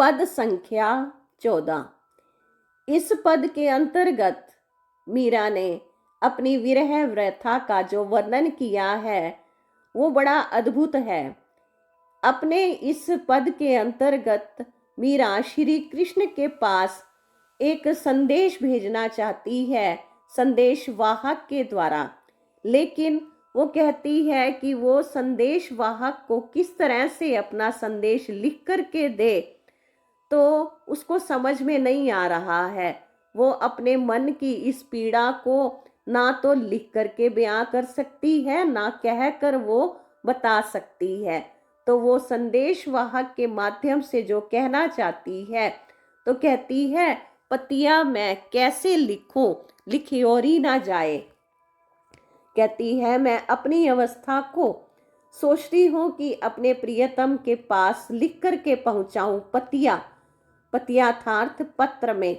पद संख्या 14। इस पद के अंतर्गत मीरा ने अपनी विरह व्यथा का जो वर्णन किया है वो बड़ा अद्भुत है। अपने इस पद के अंतर्गत मीरा श्री कृष्ण के पास एक संदेश भेजना चाहती है, संदेश वाहक के द्वारा। लेकिन वो कहती है कि वो संदेश वाहक को किस तरह से अपना संदेश लिख करके दे, तो उसको समझ में नहीं आ रहा है। वो अपने मन की इस पीड़ा को ना तो लिख करके बयां कर सकती है, ना कह कर वो बता सकती है। तो वो संदेश वाहक के माध्यम से जो कहना चाहती है, तो कहती है, पतिया मैं कैसे लिखूं, लिखियोरी ना जाए। कहती है, मैं अपनी अवस्था को सोचती हूँ कि अपने प्रियतम के पास लिख करके पहुंचाऊं। पतिया, पतियाथार्थ पत्र में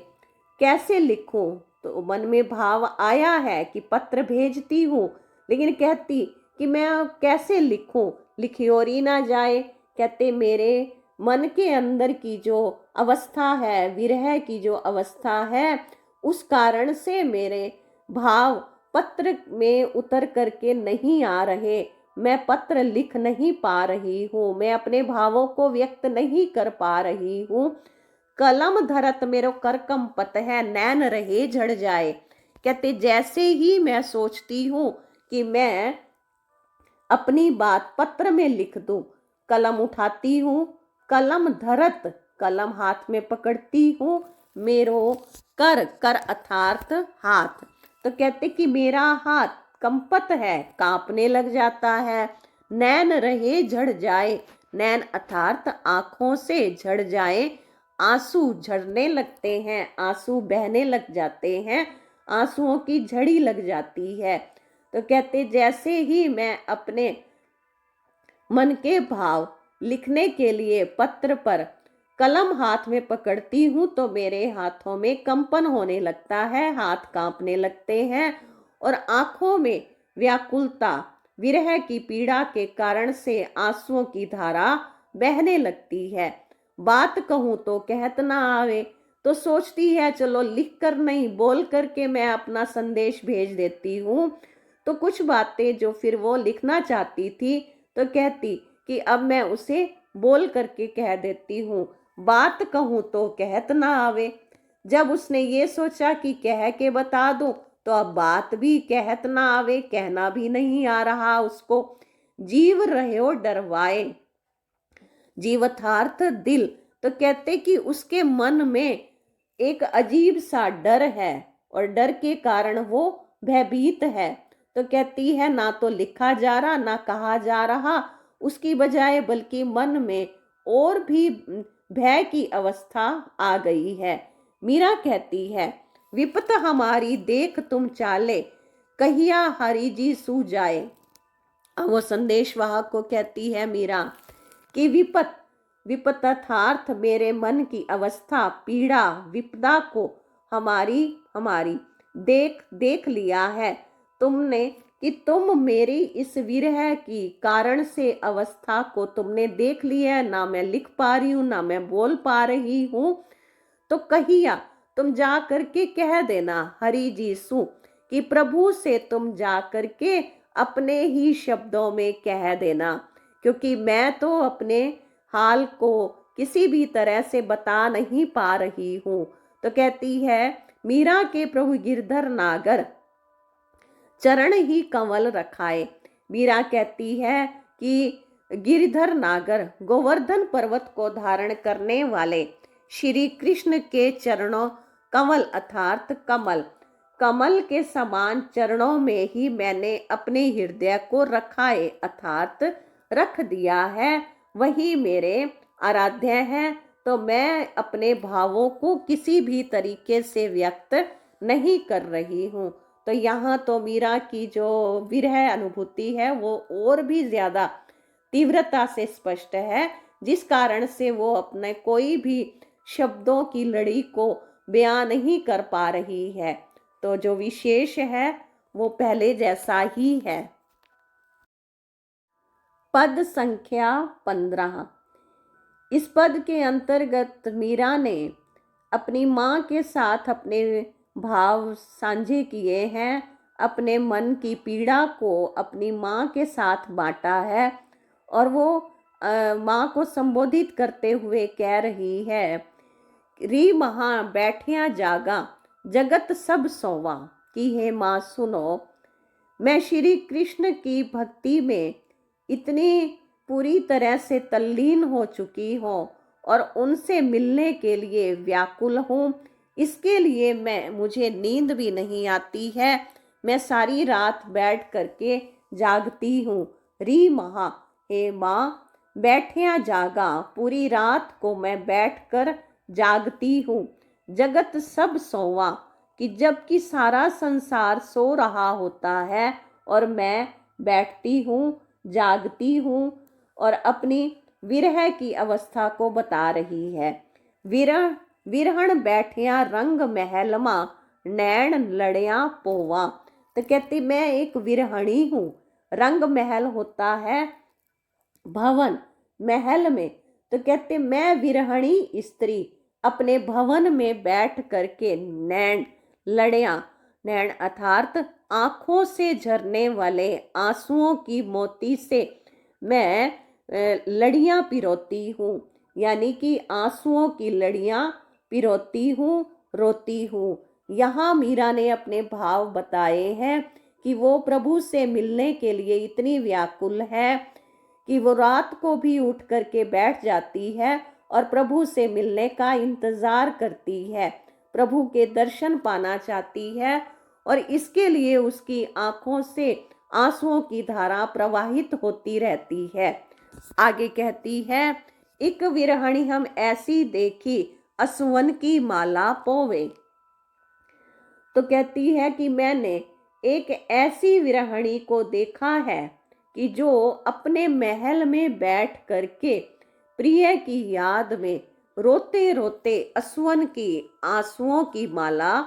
कैसे लिखूं। तो मन में भाव आया है कि पत्र भेजती हूँ, लेकिन कहती कि मैं कैसे लिखूं, लिखियोरी ना जाए। कहते मेरे मन के अंदर की जो अवस्था है, विरह की जो अवस्था है, उस कारण से मेरे भाव पत्र में उतर करके नहीं आ रहे। मैं पत्र लिख नहीं पा रही हूँ, मैं अपने भावों को व्यक्त नहीं कर पा रही हूँ। कलम धरत मेरो कर कंपत है, नैन रहे झड़ जाए। कहते जैसे ही मैं सोचती हूँ कि मैं अपनी बात पत्र में लिख दूं, कलम उठाती हूँ, कलम धरत, कलम हाथ में पकड़ती हूँ, मेरो कर, कर अर्थात हाथ। तो कहते कि मेरा हाथ कंपत है, कांपने लग जाता है। नैन रहे झड़ जाए, नैन अर्थात आंखों से झड़ जाए, आंसू झड़ने लगते हैं, आंसू बहने लग जाते हैं, आंसुओं की झड़ी लग जाती है। तो कहते जैसे ही मैं अपने मन के भाव लिखने के लिए पत्र पर कलम हाथ में पकड़ती हूँ, तो मेरे हाथों में कंपन होने लगता है, हाथ कांपने लगते हैं और आंखों में व्याकुलता, विरह की पीड़ा के कारण से आंसुओं की धारा बहने लगती है। बात कहूँ तो कहत ना आवे, तो सोचती है चलो लिख कर नहीं, बोल करके मैं अपना संदेश भेज देती हूँ। तो कुछ बातें जो फिर वो लिखना चाहती थी, तो कहती कि अब मैं उसे बोल करके कह देती हूँ। बात कहूँ तो कहत ना आवे। जब उसने ये सोचा कि कह के बता दूं, तो अब बात भी कहत ना आवे, कहना भी नहीं आ रहा उसको। जीव रहो डरवाए, जीवथार्थ दिल। तो कहते कि उसके मन में एक अजीब सा डर है और डर के कारण वो भयभीत है। तो कहती है ना तो लिखा जा रहा, ना कहा जा रहा, उसकी बजाय बल्कि मन में और भी भय की अवस्था आ गई है। मीरा कहती है, विपत हमारी देख तुम चाले, कहिया हरि जी सू जाए। वो संदेश वाहक को कहती है मीरा कि विपत, विपतथार्थ मेरे मन की अवस्था, पीड़ा, विपदा को हमारी हमारी देख देख लिया है तुमने, कि तुम मेरी इस विरह की कारण से अवस्था को तुमने देख लिया है। ना मैं लिख पा रही हूँ, ना मैं बोल पा रही हूँ। तो कहिया तुम जा करके कह देना हरि जी सु, कि प्रभु से तुम जा करके अपने ही शब्दों में कह देना, क्योंकि मैं तो अपने हाल को किसी भी तरह से बता नहीं पा रही हूँ। तो कहती है, मीरा के प्रभु गिरधर नागर, चरण ही कंवल रखाए। मीरा कहती है कि गिरधर नागर, गोवर्धन पर्वत को धारण करने वाले श्री कृष्ण के चरणों, कंवल अर्थात कमल, कमल के समान चरणों में ही मैंने अपने हृदय को रखाए अर्थात रख दिया है, वही मेरे आराध्य है। तो मैं अपने भावों को किसी भी तरीके से व्यक्त नहीं कर रही हूँ। तो यहाँ तो मीरा की जो विरह अनुभूति है वो और भी ज्यादा तीव्रता से स्पष्ट है, जिस कारण से वो अपने कोई भी शब्दों की लड़ी को बयां नहीं कर पा रही है। तो जो विशेष है वो पहले जैसा ही है। पद संख्या 15। इस पद के अंतर्गत मीरा ने अपनी माँ के साथ अपने भाव साझे किए हैं, अपने मन की पीड़ा को अपनी माँ के साथ बांटा है और वो माँ को संबोधित करते हुए कह रही है, री महा बैठिया जागा जगत सब सोवा, कि हे माँ सुनो, मैं श्री कृष्ण की भक्ति में इतनी पूरी तरह से तल्लीन हो चुकी हूँ और उनसे मिलने के लिए व्याकुल हूँ। इसके लिए मुझे नींद भी नहीं आती है, मैं सारी रात बैठ करके जागती हूँ। री महा, हे माँ, बैठिया जागा, पूरी रात को मैं बैठकर जागती हूँ। जगत सब सोवा, कि जबकि सारा संसार सो रहा होता है और मैं बैठती हूँ, जागती हूँ और अपनी विरह की अवस्था को बता रही है। विरहण बैठिया रंग महलमा, नैन लड़िया पोवा। तो कहती मैं एक विरहणी हूँ। रंग महल होता है भवन, महल में, तो कहते मैं विरहणी स्त्री अपने भवन में बैठ करके नैन लड़िया, नैन अर्थात आंखों से झरने वाले आंसुओं की मोती से मैं लड़ियां पिरोती हूँ, यानी कि आंसुओं की लड़ियां पिरोती हूँ, रोती हूँ। यहाँ मीरा ने अपने भाव बताए हैं कि वो प्रभु से मिलने के लिए इतनी व्याकुल है कि वो रात को भी उठ करके बैठ जाती है और प्रभु से मिलने का इंतजार करती है, प्रभु के दर्शन पाना चाहती है और इसके लिए उसकी आंखों से आंसुओं की धारा प्रवाहित होती रहती है। आगे कहती है, एक विरहणी हम ऐसी देखी असुवन की माला पोवे। तो कहती है कि मैंने एक ऐसी विरहणी को देखा है कि जो अपने महल में बैठ करके प्रिय की याद में रोते रोते असुवन की आंसुओं की माला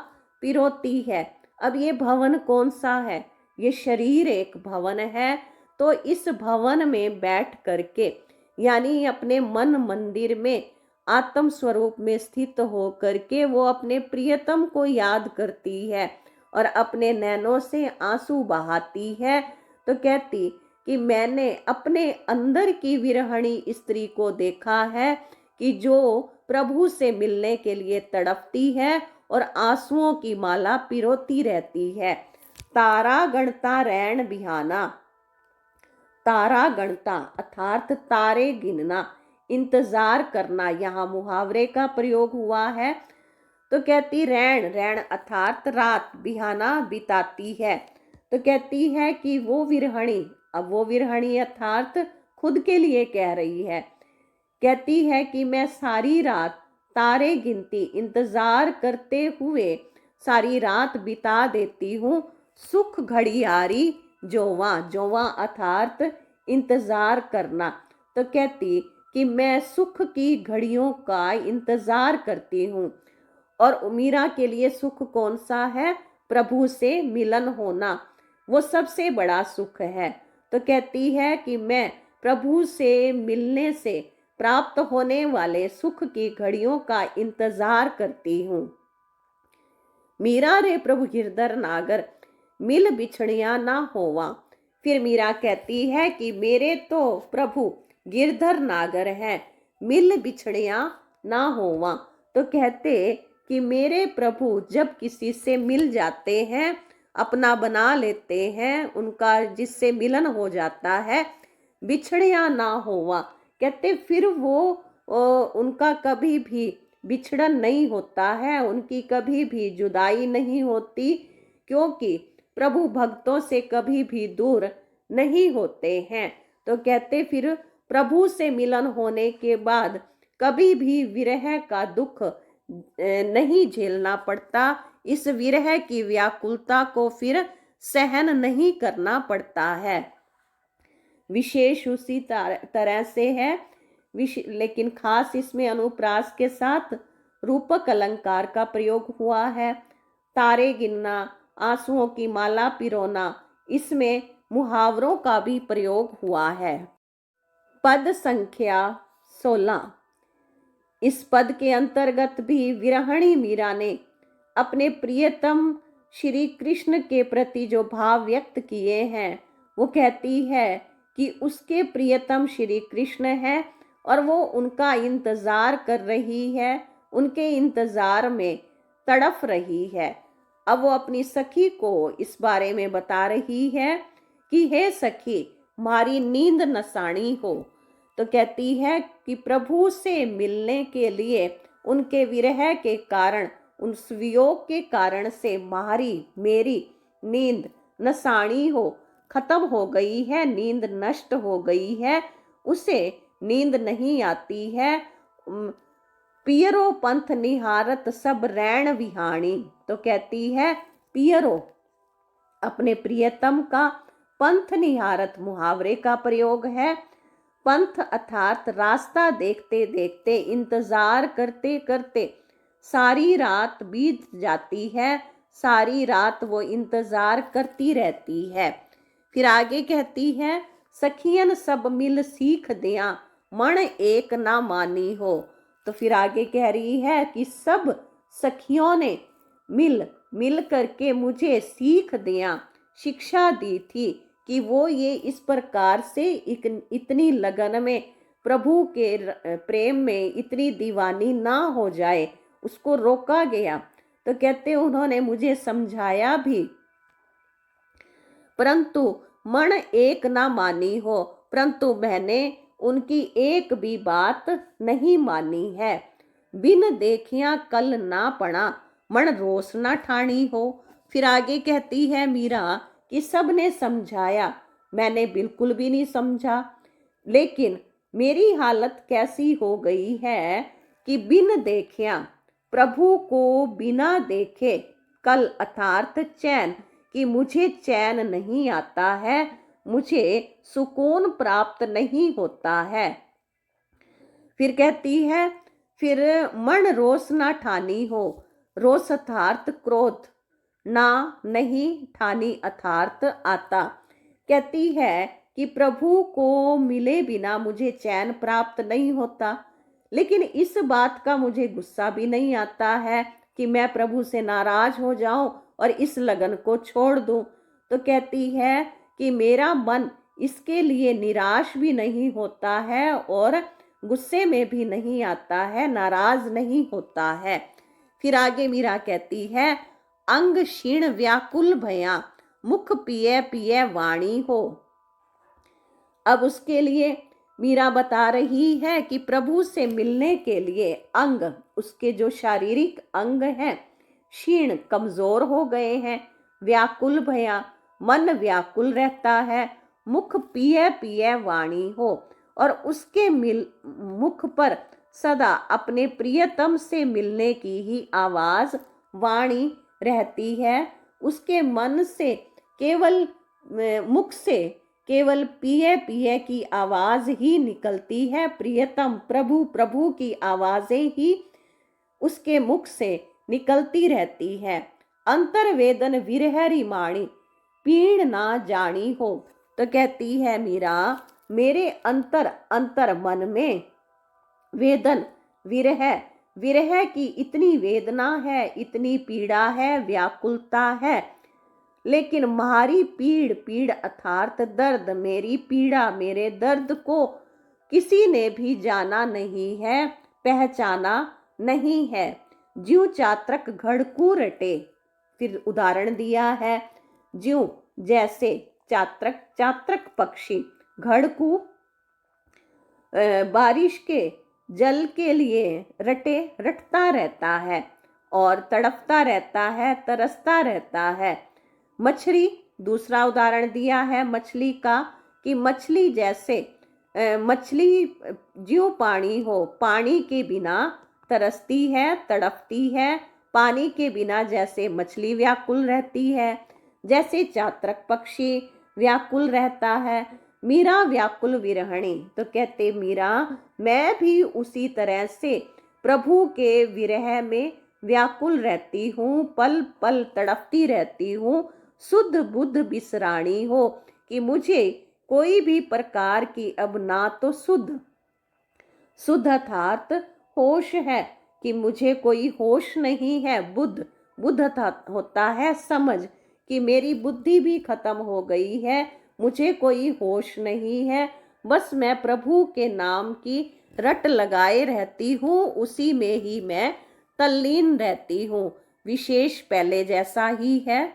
पिरोती है। अब ये भवन कौन सा है? ये शरीर एक भवन है। तो इस भवन में बैठ करके, यानी अपने मन मंदिर में आत्म स्वरूप में स्थित हो करके वो अपने प्रियतम को याद करती है और अपने नैनों से आंसू बहाती है। तो कहती कि मैंने अपने अंदर की विरहणी स्त्री को देखा है कि जो प्रभु से मिलने के लिए तड़पती है और आंसुओं की माला पिरोती रहती है। तारा गणता रैन बिहाना, तारा गणता अर्थात तारे गिनना, इंतजार करना, यहाँ मुहावरे का प्रयोग हुआ है। तो कहती रैन, रैन अर्थात रात, बिहाना बिताती है। तो कहती है कि वो विरहणी, अब वो विरहणी अर्थात खुद के लिए कह रही है, कहती है कि मैं सारी रात तारे गिनती, इंतजार करते हुए सारी रात बिता देती हूँ। सुख घड़ियारी जोवा, जोवा अर्थात इंतजार करना। तो कहती कि मैं सुख की घड़ियों का इंतजार करती हूँ और मीरा के लिए सुख कौन सा है? प्रभु से मिलन होना, वो सबसे बड़ा सुख है। तो कहती है कि मैं प्रभु से मिलने से प्राप्त होने वाले सुख की घड़ियों का इंतजार करती हूँ। मीरा रे प्रभु गिरधर नागर, मिल बिछड़िया ना होवा। फिर मीरा कहती है कि मेरे तो प्रभु गिरधर नागर हैं, मिल बिछड़िया ना होवा। तो कहते कि मेरे प्रभु जब किसी से मिल जाते हैं, अपना बना लेते हैं, उनका जिससे मिलन हो जाता है, बिछड़िया ना होवा, कहते फिर वो उनका कभी भी बिछड़न नहीं होता है, उनकी कभी भी जुदाई नहीं होती, क्योंकि प्रभु भक्तों से कभी भी दूर नहीं होते हैं। तो कहते फिर प्रभु से मिलन होने के बाद कभी भी विरह का दुख नहीं झेलना पड़ता, इस विरह की व्याकुलता को फिर सहन नहीं करना पड़ता है। विशेष उसी तरह से है, लेकिन खास इसमें अनुप्रास के साथ रूपक अलंकार का प्रयोग हुआ है। तारे गिनना, आंसुओं की माला पिरोना, इसमें मुहावरों का भी प्रयोग हुआ है। पद संख्या 16। इस पद के अंतर्गत भी विरहणी मीरा ने अपने प्रियतम श्री कृष्ण के प्रति जो भाव व्यक्त किए हैं, वो कहती है कि उसके प्रियतम श्री कृष्ण है और वो उनका इंतजार कर रही है, उनके इंतजार में तड़फ रही है। अब वो अपनी सखी को इस बारे में बता रही है कि हे सखी, मारी नींद नसानी हो। तो कहती है कि प्रभु से मिलने के लिए उनके विरह के कारण, उस वियोग के कारण से मेरी नींद नसानी हो, खत्म हो गई है, नींद नष्ट हो गई है, उसे नींद नहीं आती है। पियरो पंथ निहारत सब रैण विहाणी। तो कहती है पियरो, अपने प्रियतम का, पंथ निहारत मुहावरे का प्रयोग है। पंथ अर्थात रास्ता देखते देखते, इंतजार करते करते सारी रात बीत जाती है, सारी रात वो इंतजार करती रहती है। फिर आगे कहती है सखियन सब मिल सीख दिया, मन एक ना मानी हो। तो फिर आगे कह रही है कि सब सखियों ने मिल करके मुझे सीख दिया, शिक्षा दी थी कि वो ये इस प्रकार से इतनी लगन में, प्रभु के प्रेम में इतनी दीवानी ना हो जाए, उसको रोका गया। तो कहते उन्होंने मुझे समझाया भी, परंतु मन एक ना मानी हो, परंतु मैंने उनकी एक भी बात नहीं मानी है। बिन देखिया कल ना पड़ा, मन रोस ना ठानी हो। फिर आगे कहती है मीरा कि सब ने समझाया, मैंने बिल्कुल भी नहीं समझा, लेकिन मेरी हालत कैसी हो गई है कि बिन देखिया, प्रभु को बिना देखे, कल अर्थात चैन, कि मुझे चैन नहीं आता है, मुझे सुकून प्राप्त नहीं होता है। फिर कहती है फिर मन रोस ना ठानी हो, रोस अर्थात क्रोध, ना नहीं, ठानी अर्थात आता। कहती है कि प्रभु को मिले बिना मुझे चैन प्राप्त नहीं होता, लेकिन इस बात का मुझे गुस्सा भी नहीं आता है कि मैं प्रभु से नाराज हो जाऊं और इस लगन को छोड़ दूं। तो कहती है कि मेरा मन इसके लिए निराश भी नहीं होता है और गुस्से में भी नहीं आता है, नाराज नहीं होता है। फिर आगे मीरा कहती है अंग क्षीण व्याकुल भया, मुख पिए पिए वाणी हो। अब उसके लिए मीरा बता रही है कि प्रभु से मिलने के लिए अंग, उसके जो शारीरिक अंग हैं, क्षीण कमजोर हो गए हैं, व्याकुल भया, मन व्याकुल रहता है, मुख पिए पिए वाणी हो, और उसके मुख पर सदा अपने प्रियतम से मिलने की ही आवाज, वाणी रहती है। उसके मन से केवल, मुख से केवल पिए पिए की आवाज ही निकलती है, प्रियतम प्रभु प्रभु की आवाजें ही उसके मुख से निकलती रहती है। अंतर्वेदन विरहरी माणी, पीण ना जानी हो। तो कहती है मीरा मेरे अंतर मन में वेदन, विरह की इतनी वेदना है, इतनी पीड़ा है, व्याकुलता है, लेकिन मारी पीड़ अर्थात दर्द, मेरी पीड़ा, मेरे दर्द को किसी ने भी जाना नहीं है, पहचाना नहीं है। ज्यों चात्रक घड़कू रटे। फिर उदाहरण दिया है, ज्यों जैसे, चात्रक पक्षी, घड़कू बारिश के जल के लिए रटता रहता है और तड़पता रहता है, तरसता रहता है। मछली, दूसरा उदाहरण दिया है मछली का कि मछली जैसे, मछली ज्यों पानी हो, पानी के बिना तरसती है, तड़पती है, पानी के बिना जैसे मछली व्याकुल रहती है, जैसे चात्रक पक्षी व्याकुल रहता है। मीरा व्याकुल विरहणी। तो कहते मीरा मैं भी उसी तरह से प्रभु के विरह में व्याकुल रहती हूँ, पल पल तड़पती रहती हूँ, शुद्ध बुद्ध बिसराणी हो, कि मुझे कोई भी प्रकार की अब ना तो शुद्ध अर्थात होश है कि मुझे कोई होश नहीं है। बुद्ध बुद्ध होता है समझ कि मेरी बुद्धि भी खत्म हो गई है, मुझे कोई होश नहीं है। बस मैं प्रभु के नाम की रट लगाए रहती हूँ, उसी में ही मैं तल्लीन रहती हूँ। विशेष पहले जैसा ही है।